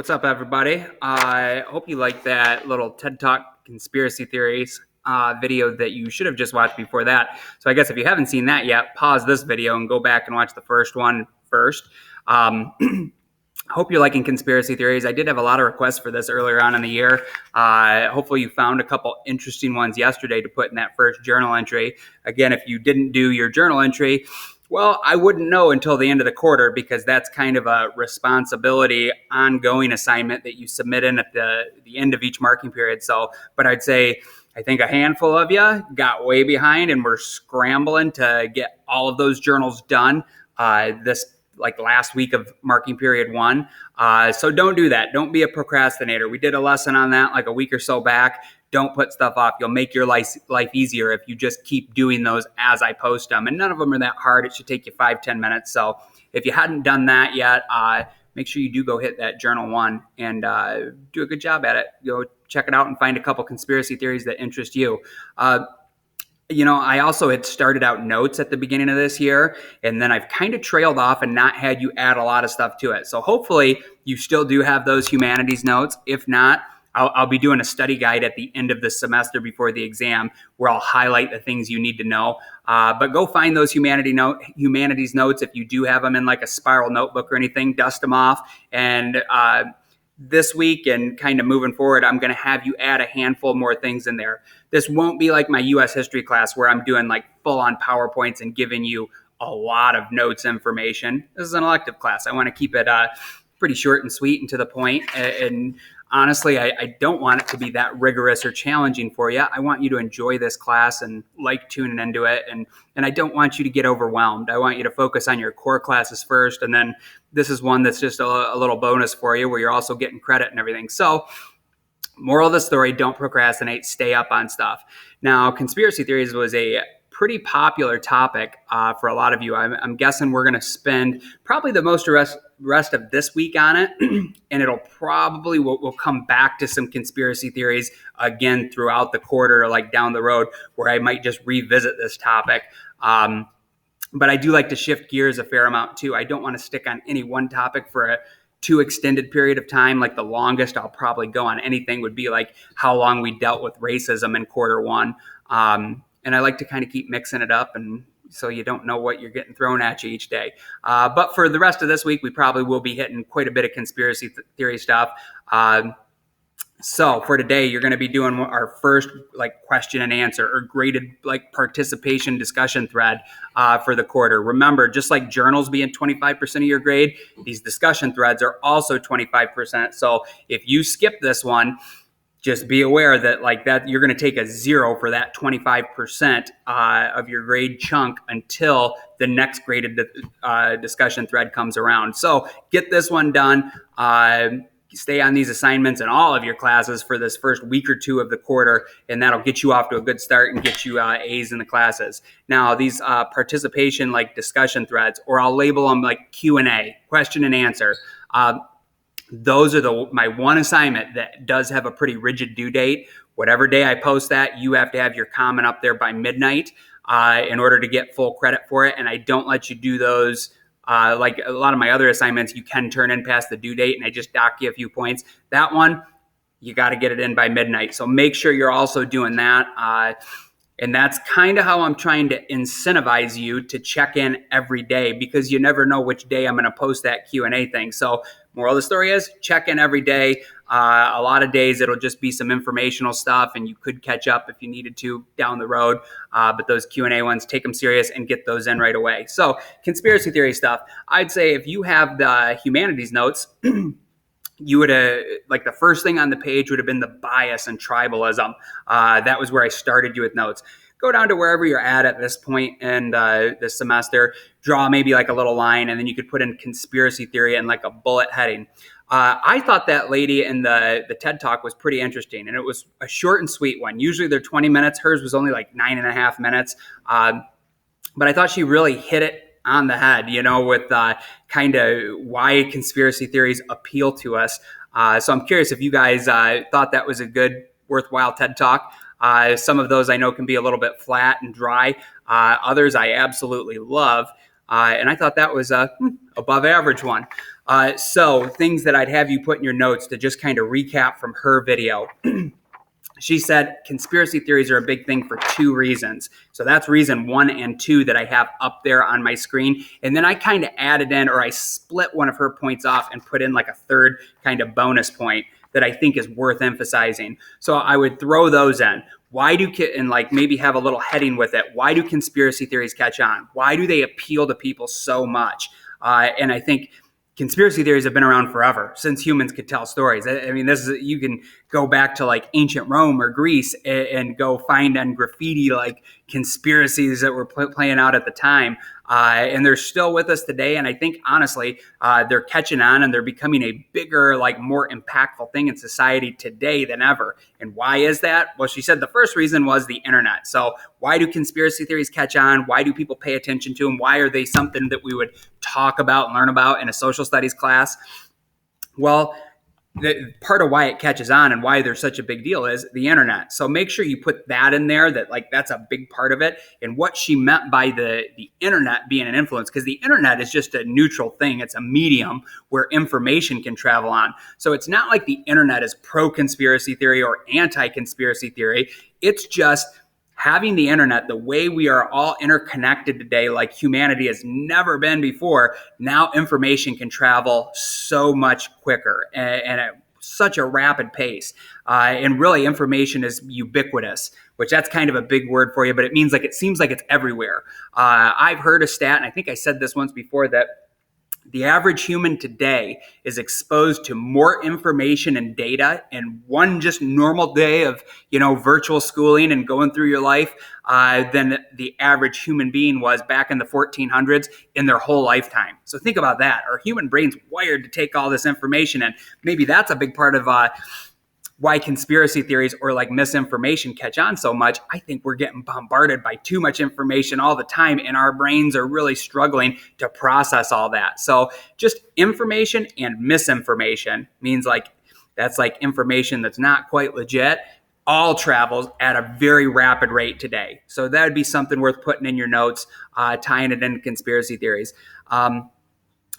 What's up, everybody? I hope you liked that little TED Talk conspiracy theories video that you should have just watched before that. So I guess if you haven't seen that yet, pause this video and go back and watch the first one first. Hope you're liking conspiracy theories. I did have a lot of requests for this earlier on in the year. Hopefully you found a couple interesting ones yesterday to put in that first journal entry. Again, if you didn't do your journal entry, well, I wouldn't know until the end of the quarter because that's kind of a responsibility, ongoing assignment that you submit in at the end of each marking period. So, but I'd say I think a handful of you got way behind and we're scrambling to get all of those journals done this last week of marking period one. So don't do that. Don't be a procrastinator. We did a lesson on that like a week or so back. Don't put stuff off. You'll make your life easier if you just keep doing those as I post them. And none of them are that hard. It should take you 5-10 minutes. So if you hadn't done that yet, make sure you do go hit that journal one and do a good job at it. Go check it out and find a couple conspiracy theories that interest you. I also had started out notes at the beginning of this year, and then I've kind of trailed off and not had you add a lot of stuff to it. So hopefully you still do have those humanities notes. If not, I'll be doing a study guide at the end of the semester before the exam where I'll highlight the things you need to know. But go find those humanities notes. If you do have them in like a spiral notebook or anything, dust them off. And this week and kind of moving forward, I'm going to have you add a handful more things in there. This won't be like my U.S. history class where I'm doing like full on PowerPoints and giving you a lot of notes information. This is an elective class. I want to keep it pretty short and sweet and to the point. And honestly, I don't want it to be that rigorous or challenging for you. I want you to enjoy this class and like tuning into it. And I don't want you to get overwhelmed. I want you to focus on your core classes first. And then this is one that's just a little bonus for you where you're also getting credit and everything. So moral of the story, don't procrastinate, stay up on stuff. Now, conspiracy theories was a pretty popular topic for a lot of you. I'm guessing we're going to spend probably the most rest of this week on it, and it'll probably we'll come back to some conspiracy theories again throughout the quarter, like down the road, where I might just revisit this topic. But I do like to shift gears a fair amount too. I don't want to stick on any one topic for a too extended period of time. Like the longest I'll probably go on anything would be like how long we dealt with racism in quarter one. And I like to kind of keep mixing it up, and so you don't know what you're getting thrown at you each day. But for the rest of this week, we probably will be hitting quite a bit of conspiracy theory stuff. So for today, you're going to be doing our first question and answer or graded participation discussion thread for the quarter. Remember, just like journals being 25% of your grade, these discussion threads are also 25%. So if you skip this one, just be aware that you're going to take a 0 for that 25% of your grade chunk until the next graded discussion thread comes around. So get this one done. Stay on these assignments in all of your classes for this first week or two of the quarter, and that'll get you off to a good start and get you A's in the classes. Now, these participation discussion threads, or I'll label them like Q&A, question and answer. Those are my one assignment that does have a pretty rigid due date. Whatever day I post that, you have to have your comment up there by midnight in order to get full credit for it. And I don't let you do those like a lot of my other assignments. You can turn in past the due date and I just dock you a few points. That one, you got to get it in by midnight. So make sure you're also doing that. And that's kind of how I'm trying to incentivize you to check in every day, because you never know which day I'm going to post that Q&A thing. So moral of the story is check in every day. A lot of days it'll just be some informational stuff, and you could catch up if you needed to down the road. But those Q&A ones, take them serious and get those in right away. So conspiracy theory stuff, I'd say if you have the humanities notes, you would have, the first thing on the page would have been the bias and tribalism. That was where I started you with notes. Go down to wherever you're at this point in this semester, draw maybe a little line, and then you could put in conspiracy theory and a bullet heading. I thought that lady in the TED Talk was pretty interesting, and it was a short and sweet one. Usually they're 20 minutes. Hers was only 9.5 minutes. But I thought she really hit it on the head, with kind of why conspiracy theories appeal to us. So I'm curious if you guys thought that was a good, worthwhile TED Talk. Some of those I know can be a little bit flat and dry. Others I absolutely love. And I thought that was a above average one. So things that I'd have you put in your notes to just kind of recap from her video. She said conspiracy theories are a big thing for two reasons. So that's reason 1 and 2 that I have up there on my screen. And then I kind of added in, or I split one of her points off and put in like a third kind of bonus point that I think is worth emphasizing. So I would throw those in. Why do, and like maybe have a little heading with it. Why do conspiracy theories catch on? Why do they appeal to people so much? And I think conspiracy theories have been around forever, since humans could tell stories. I mean, this is, you can go back to like ancient Rome or Greece and go find on graffiti like conspiracies that were playing out at the time. And they're still with us today. And I think honestly, they're catching on and they're becoming a bigger, like more impactful thing in society today than ever. And why is that? Well, she said the first reason was the internet. So why do conspiracy theories catch on? Why do people pay attention to them? Why are they something that we would talk about and learn about in a social studies class? Well, part of why it catches on and why there's such a big deal is the internet. So make sure you put that in there, that like that's a big part of it. And what she meant by the internet being an influence, because the internet is just a neutral thing. It's a medium where information can travel on. So it's not like the internet is pro-conspiracy theory or anti-conspiracy theory. It's just having the internet, the way we are all interconnected today, like humanity has never been before, now information can travel so much quicker and at such a rapid pace. And really information is ubiquitous, which that's kind of a big word for you, but it means like, it seems like it's everywhere. I've heard a stat, and I think I said this once before, that the average human today is exposed to more information and data in one just normal day of, virtual schooling and going through your life than the average human being was back in the 1400s in their whole lifetime. So think about that. Our human brain's wired to take all this information, and maybe that's a big part of why conspiracy theories or like misinformation catch on so much. I think we're getting bombarded by too much information all the time, and our brains are really struggling to process all that. So just information and misinformation means like, that's like information that's not quite legit, all travels at a very rapid rate today. So that would be something worth putting in your notes, tying it into conspiracy theories.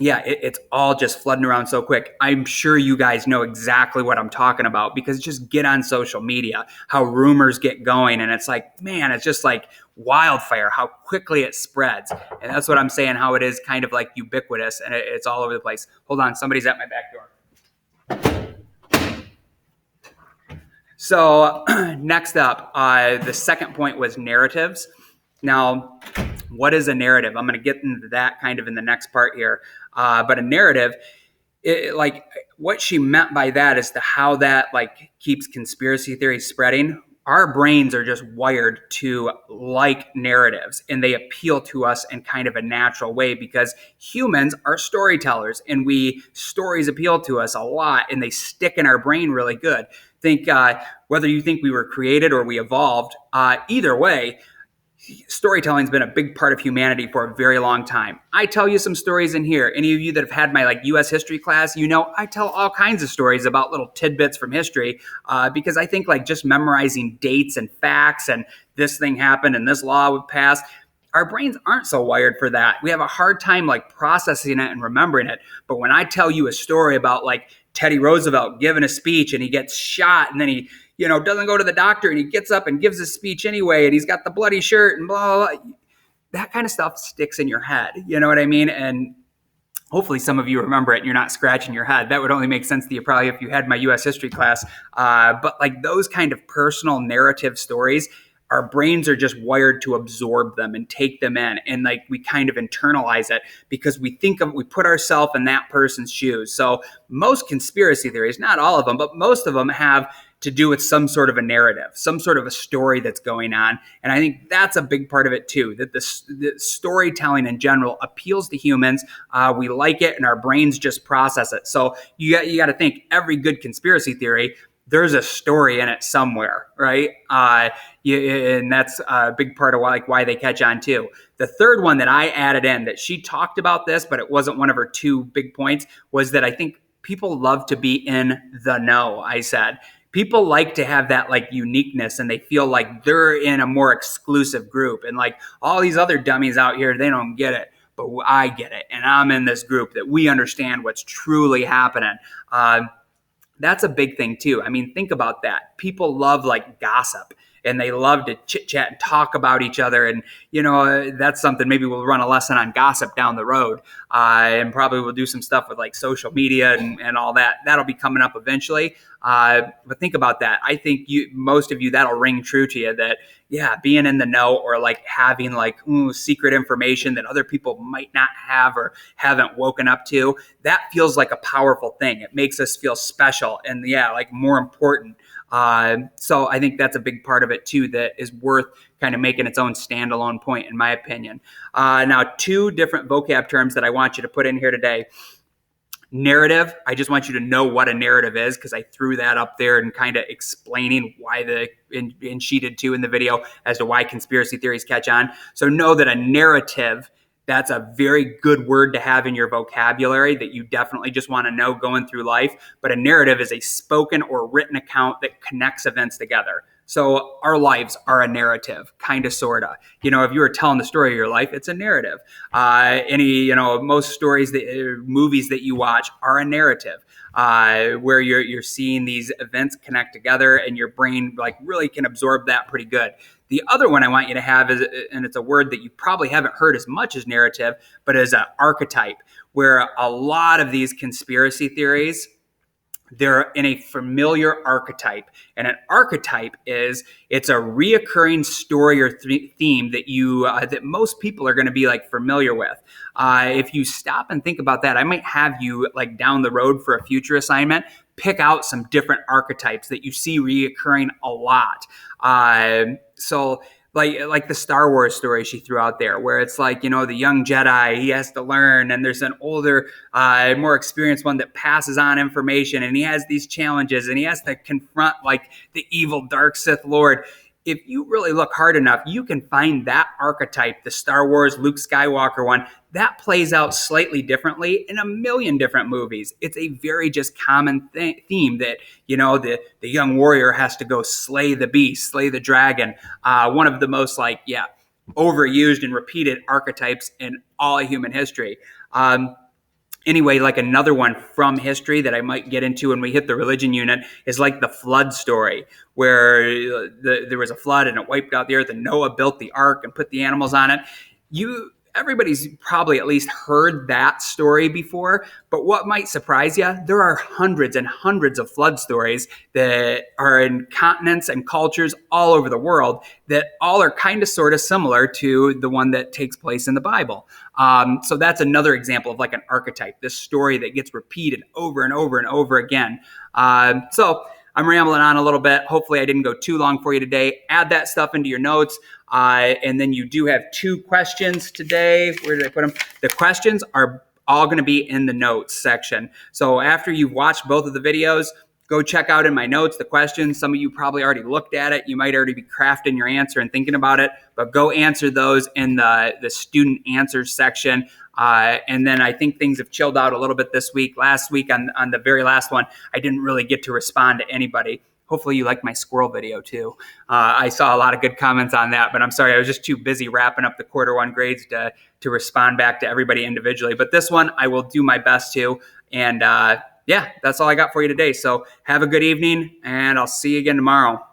It's all just flooding around so quick. I'm sure you guys know exactly what I'm talking about, because just get on social media, how rumors get going. And it's like, man, it's just like wildfire, how quickly it spreads. And that's what I'm saying, how it is kind of like ubiquitous and it's all over the place. Hold on, somebody's at my back door. So next up, the second point was narratives. Now, what is a narrative? I'm going to get into that kind of in the next part here. But a narrative, like what she meant by that is how that like keeps conspiracy theories spreading. Our brains are just wired to like narratives, and they appeal to us in kind of a natural way because humans are storytellers, and stories appeal to us a lot, and they stick in our brain really good. Think whether you think we were created or we evolved, either way, storytelling's been a big part of humanity for a very long time. I tell you some stories in here. Any of you that have had my like U.S. history class, I tell all kinds of stories about little tidbits from history because I think like just memorizing dates and facts and this thing happened and this law would pass, our brains aren't so wired for that. We have a hard time like processing it and remembering it. But when I tell you a story about like Teddy Roosevelt giving a speech and he gets shot and then he doesn't go to the doctor and he gets up and gives his speech anyway and he's got the bloody shirt and blah, blah, blah. That kind of stuff sticks in your head. You know what I mean? And hopefully some of you remember it and you're not scratching your head. That would only make sense to you probably if you had my U.S. history class. But like those kind of personal narrative stories, our brains are just wired to absorb them and take them in. And like we kind of internalize it because we put ourselves in that person's shoes. So most conspiracy theories, not all of them, but most of them have to do with some sort of a narrative, some sort of a story that's going on. And I think that's a big part of it too, that the storytelling in general appeals to humans. We like it and our brains just process it. So you got to think every good conspiracy theory, there's a story in it somewhere, right? And that's a big part of why they catch on too. The third one that I added in that she talked about this, but it wasn't one of her two big points, was that I think people love to be in the know, I said. People like to have that like uniqueness and they feel like they're in a more exclusive group and like all these other dummies out here, they don't get it. but I get it. And I'm in this group that we understand what's truly happening. That's a big thing too. I mean, think about that. People love like gossip and they love to chit chat and talk about each other. And, that's something maybe we'll run a lesson on gossip down the road. And probably we'll do some stuff with like social media and all that. That'll be coming up eventually. But think about that. I think most of you, that'll ring true to you that, yeah, being in the know or like having like secret information that other people might not have or haven't woken up to, that feels like a powerful thing. It makes us feel special and like more important. So I think that's a big part of it too, that is worth kind of making its own standalone point, in my opinion. Now, 2 different vocab terms that I want you to put in here today. Narrative. I just want you to know what a narrative is because I threw that up there and kind of explaining why and she did too in the video as to why conspiracy theories catch on. So know that a narrative, that's a very good word to have in your vocabulary that you definitely just want to know going through life. But a narrative is a spoken or written account that connects events together. So our lives are a narrative, kind of, sort of. If you were telling the story of your life, it's a narrative. Most stories, movies that you watch are a narrative. Where you're seeing these events connect together and your brain like really can absorb that pretty good. The other one I want you to have is, and it's a word that you probably haven't heard as much as narrative, but is an archetype, where a lot of these conspiracy theories, they're in a familiar archetype. And an archetype it's a reoccurring story or theme that that most people are going to be like familiar with. If you stop and think about that, I might have you like down the road for a future assignment, pick out some different archetypes that you see reoccurring a lot. So like the Star Wars story she threw out there, where it's like, the young Jedi, he has to learn, and there's an older, more experienced one that passes on information, and he has these challenges, and he has to confront like the evil dark Sith Lord. If you really look hard enough, you can find that archetype, the Star Wars Luke Skywalker one, that plays out slightly differently in a million different movies. It's a very just common theme that, the young warrior has to go slay the beast, slay the dragon. One of the most overused and repeated archetypes in all of human history. Anyway, like another one from history that I might get into when we hit the religion unit is like the flood story, where there was a flood and it wiped out the earth and Noah built the ark and put the animals on it. Everybody's probably at least heard that story before, but what might surprise you, there are hundreds and hundreds of flood stories that are in continents and cultures all over the world that all are kind of sort of similar to the one that takes place in the Bible. So that's another example of like an archetype, this story that gets repeated over and over and over again. So I'm rambling on a little bit. Hopefully I didn't go too long for you today. Add that stuff into your notes. And then you do have 2 questions today. Where did I put them? The questions are all going to be in the notes section. So after you've watched both of the videos, go check out in my notes the questions. Some of you probably already looked at it. You might already be crafting your answer and thinking about it, but go answer those in the student answers section. And then I think things have chilled out a little bit this week. Last week on the very last one, I didn't really get to respond to anybody. Hopefully you liked my squirrel video too. I saw a lot of good comments on that, but I'm sorry, I was just too busy wrapping up the Q1 grades to respond back to everybody individually. But this one, I will do my best to. And that's all I got for you today. So have a good evening, and I'll see you again tomorrow.